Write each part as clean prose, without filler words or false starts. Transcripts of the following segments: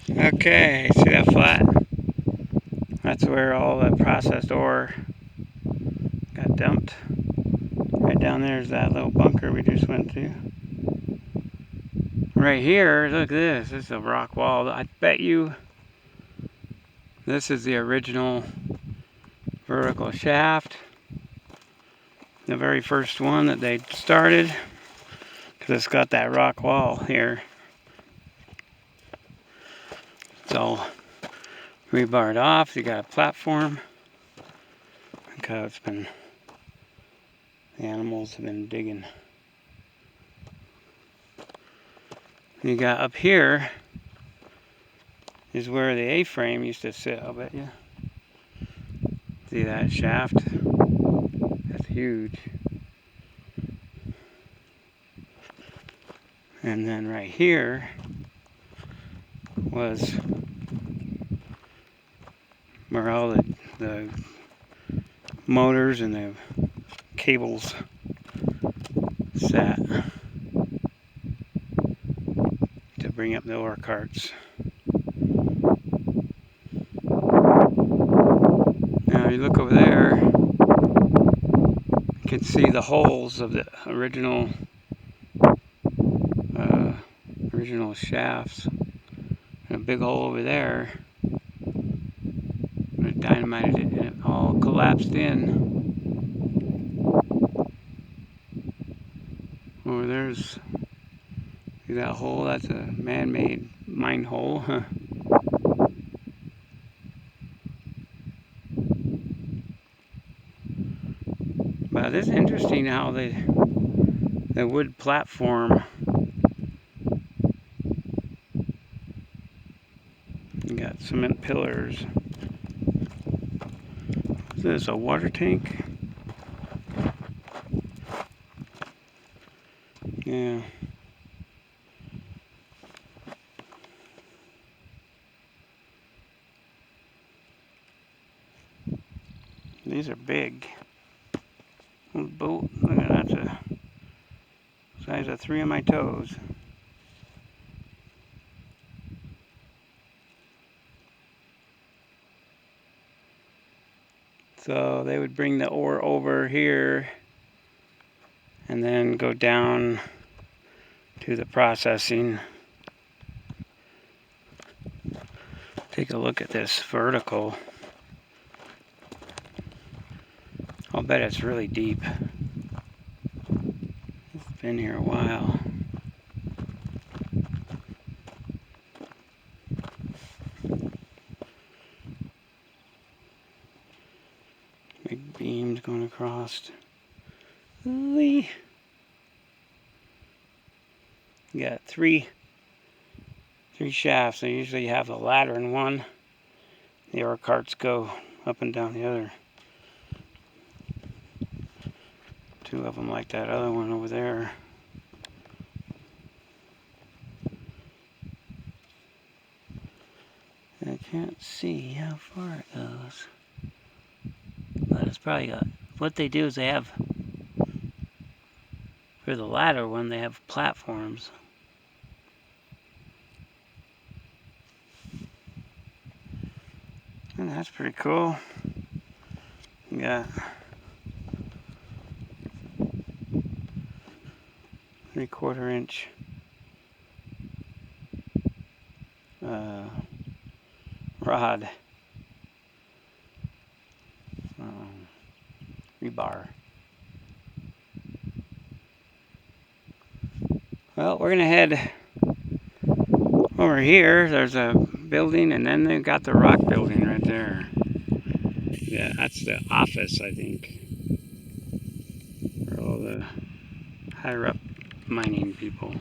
Okay, see that flat? That's where all the processed ore got dumped. Right down there is that little bunker we just went to. Right here, look at this. This is a rock wall. I bet you this is the original vertical shaft. The very first one that they started. Because it's got that rock wall here. It's all rebarred off. You got a platform. Look how it's been, the animals have been digging. You got up here is where the A-frame used to sit, I'll bet you. See that shaft? That's huge. And then right here was where all the motors and the cables sat to bring up the ore carts. Now you look over there, you can see the holes of the original shafts. And a big hole over there. They dynamited it and it all collapsed in. Over there's, see that hole? That's a man-made mine hole. Huh. But it's interesting how the wood platform, you got cement pillars. Is this a water tank? Yeah. These are big. Little boat. Look at that. That's a size of 3 of my toes. So they would bring the ore over here and then go down to the processing. Take a look at this vertical. I'll bet it's really deep. It's been here a while. Big beams going across. You got three shafts. They usually have a ladder in one. The ore carts go up and down the other. 2 of them like that other one over there. I can't see how far it goes. But it's probably got, what they do is they have, for the ladder one, they have platforms. And that's pretty cool. You got 3/4 inch rod, rebar. Well, we're gonna head over here. There's a building, and then they've got the rock building right there. Yeah, that's the office, I think, for all the higher up mining people.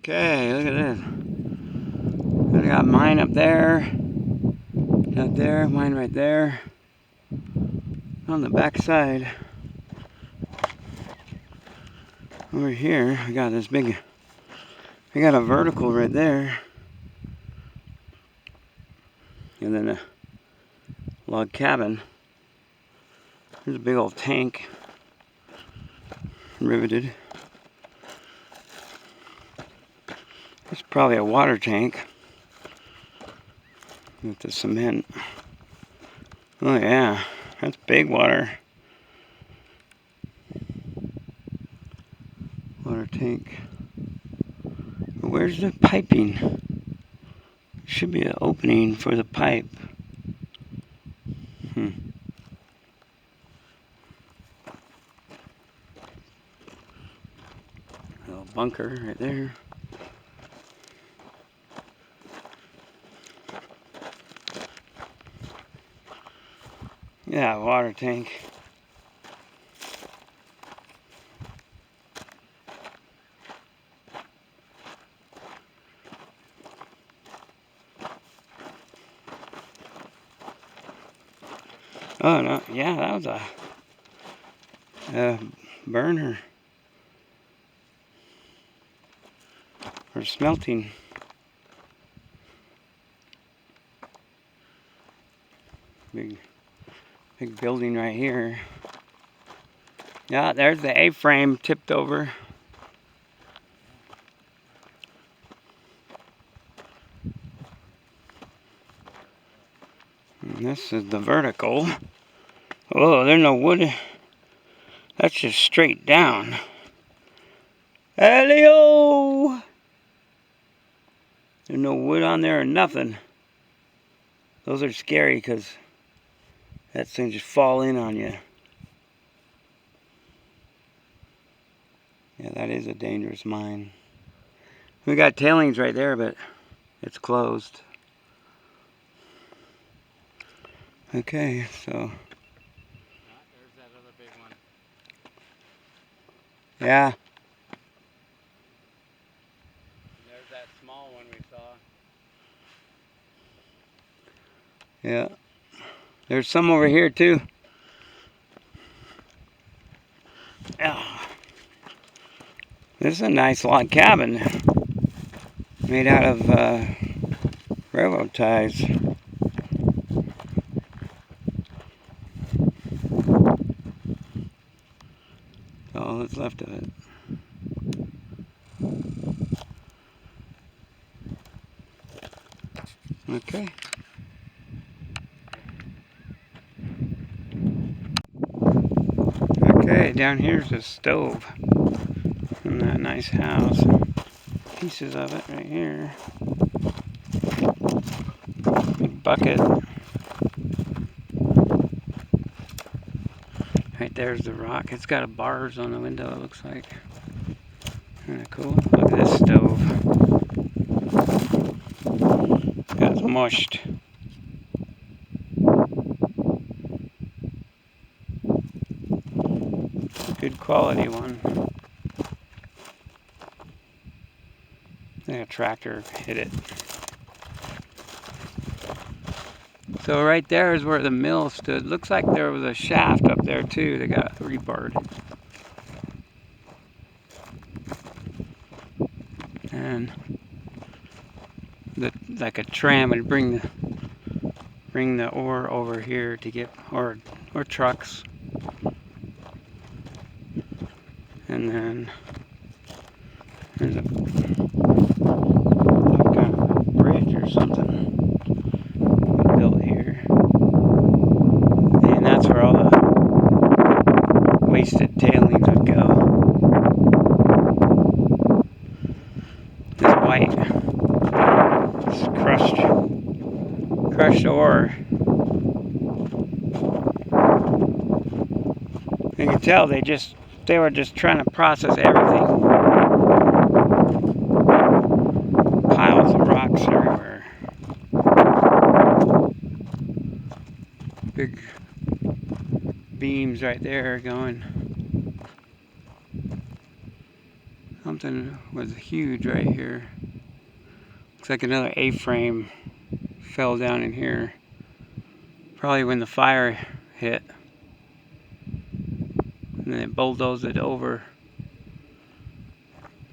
Okay, look at this. We got mine up there, out there, mine right there. On the back side, over here, I got this big, I got a vertical right there. And then a log cabin. There's a big old tank riveted. It's probably a water tank with the cement. Oh yeah, that's big water. Water tank. Where's the piping? Should be an opening for the pipe. Little bunker right there. Yeah, water tank. Oh no, yeah, that was a burner for smelting. Big building right here. Yeah, there's the A-frame tipped over. And this is the vertical. Oh, there's no wood. That's just straight down. Hello! There's no wood on there or nothing. Those are scary because that thing just fall in on you. Yeah, that is a dangerous mine. We got tailings right there, but it's closed. Okay, so. There's that other big one. Yeah. There's that small one we saw. Yeah. There's some over here too. Yeah. This is a nice log cabin made out of railroad ties. All that's left of it. Okay. Okay, down here's a stove from that nice house. Pieces of it right here. Big bucket. Right there's the rock. It's got bars on the window, it looks like. Kinda cool. Look at this stove. That's mushed. Good quality one. I think a tractor hit it. So right there is where the mill stood. Looks like there was a shaft up there too that got rebarred. And like a tram would bring the ore over here to get, or trucks. And then there's a kind of a bridge or something built here. And that's where all the wasted tailings would go. It's white. It's crushed ore. You can tell they were just trying to process everything. Piles of rocks everywhere. Big beams right there going. Something was huge right here. Looks like another A-frame fell down in here. Probably when the fire hit. And then it bulldozed it over.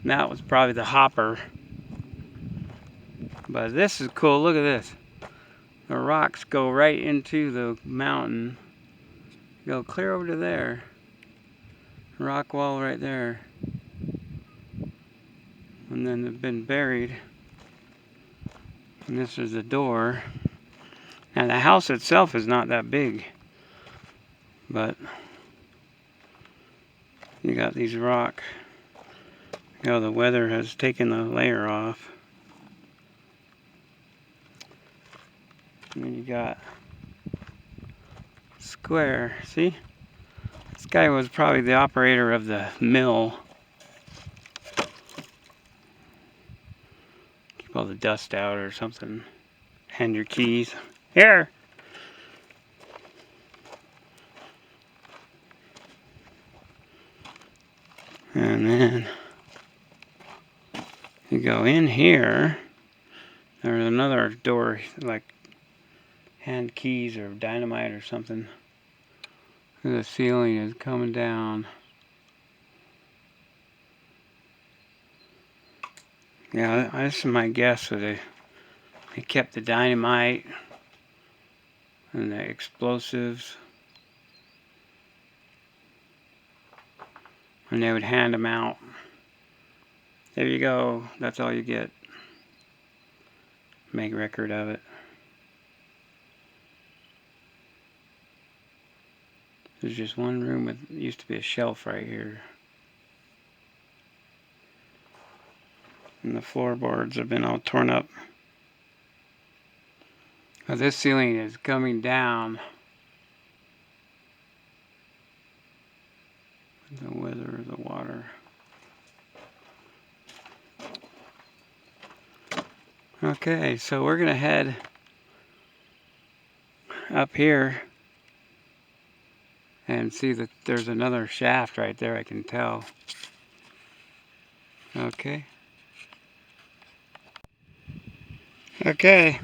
And that was probably the hopper. But this is cool. Look at this. The rocks go right into the mountain. Go clear over to there. Rock wall right there. And then they've been buried. And this is the door. Now the house itself is not that big. But you got these rock. You know, the weather has taken the layer off. And then you got square. See? This guy was probably the operator of the mill. Keep all the dust out or something. Hand your keys. Here! And then you go in here. There's another door, like hand keys or dynamite or something. The ceiling is coming down. Yeah, this is my guess that they kept the dynamite and the explosives. And they would hand them out. There you go. That's all you get. Make record of it. There's just one room with used to be a shelf right here. And the floorboards have been all torn up. Now this ceiling is coming down. The weather, the water. Okay, so we're gonna head up here and see that there's another shaft right there, I can tell. Okay. Okay.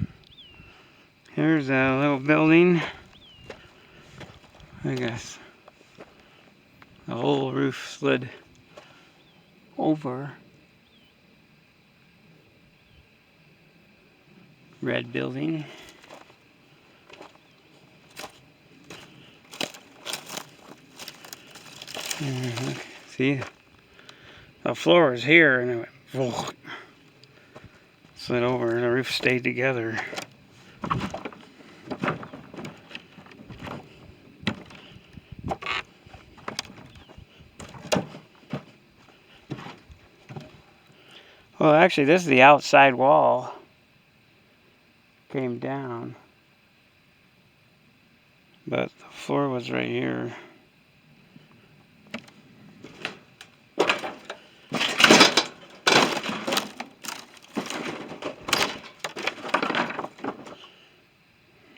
Here's a little building. I guess the whole roof slid over. Red building. And see, the floor is here and it went, slid over and the roof stayed together. Well, actually, this is the outside wall. Came down. But the floor was right here.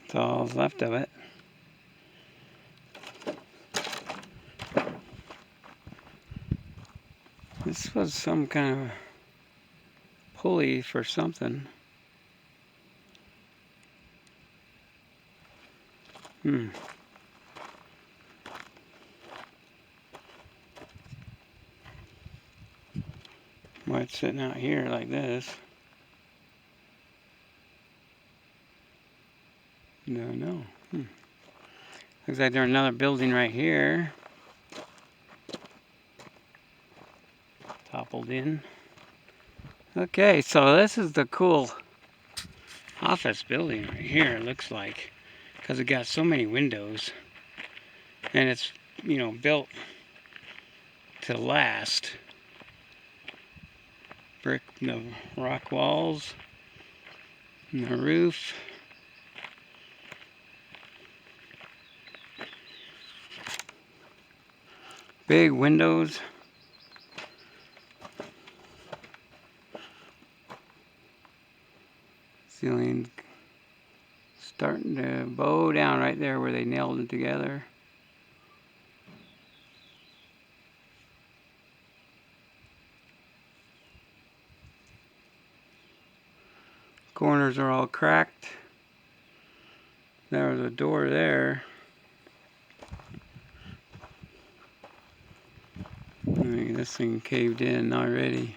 That's all left of it. This was some kind of pulley for something. Why it's sitting out here like this? Don't know. Looks like there's another building right here. Toppled in. Okay, so this is the cool office building right here, it looks like. Because it got so many windows. And it's, you know, built to last. Brick, the rock walls, and the roof. Big windows. Ceiling starting to bow down right there where they nailed them together. Corners are all cracked. There was a door there. I mean, this thing caved in already.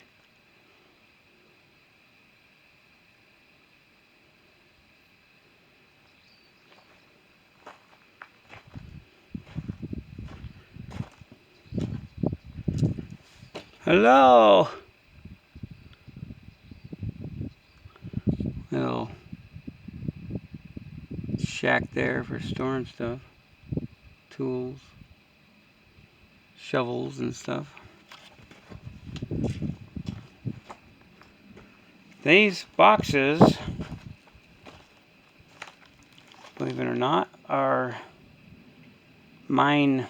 Hello. Little shack there for storing stuff. Tools. Shovels and stuff. These boxes, believe it or not, are mine.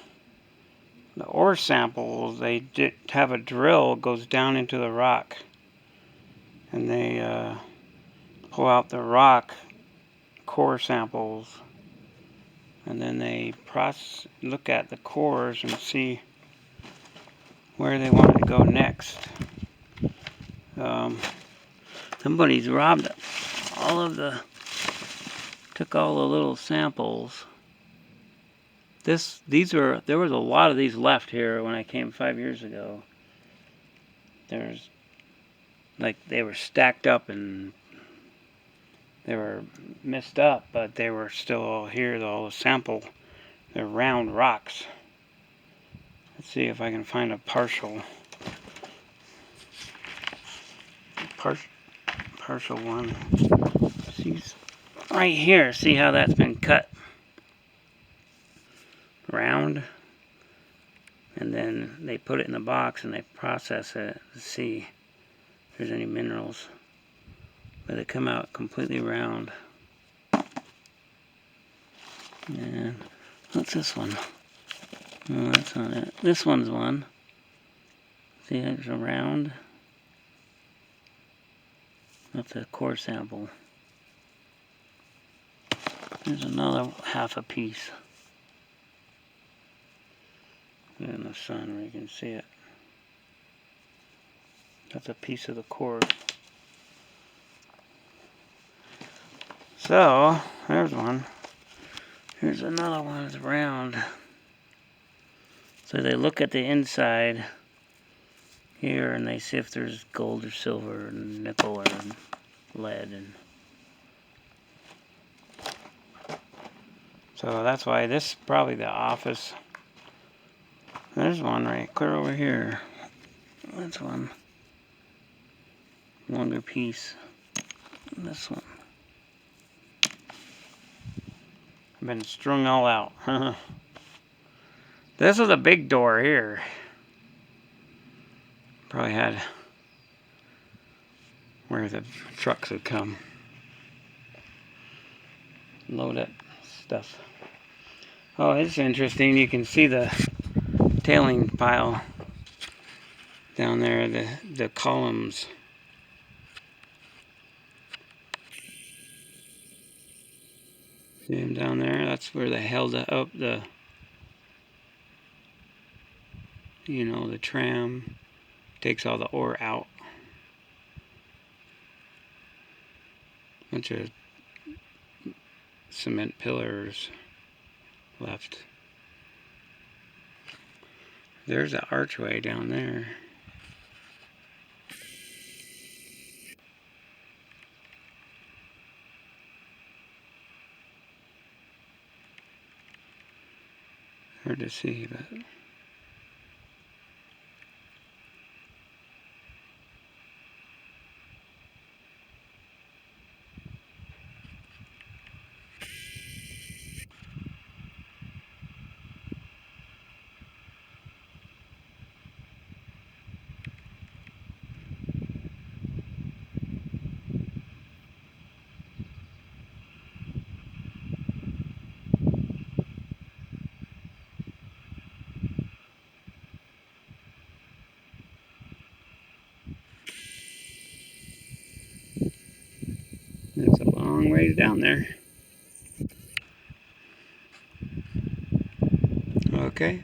The ore samples. They have a drill goes down into the rock, and they pull out the rock core samples, and then they look at the cores and see where they want to go next. Somebody's robbed took all the little samples. There was a lot of these left here when I came 5 years ago. There's, like, they were stacked up and they were messed up, but they were still all here, all the sample. They're round rocks. Let's see if I can find a partial one. See, right here, see how that's been cut? Round. And then they put it in the box and they process it to see if there's any minerals. But they come out completely round. And what's this one? Oh, that's not it. This one's one. See, it's a round. That's a core sample. There's another half a piece. In the sun where you can see it. That's a piece of the core. So, there's one. Here's another one that's round. So they look at the inside here and they see if there's gold or silver and nickel or lead. And so that's why this is probably the office. There's one right clear over here. That's one. Longer piece. And this one. Been strung all out. This is a big door here. Probably had where the trucks would come. Load up stuff. Oh, it's interesting. You can see the tailing pile down there, the columns. See them down there? That's where they held up the tram. Takes all the ore out. Bunch of cement pillars left. There's an archway down there. Hard to see, but it's a long ways down there. Okay.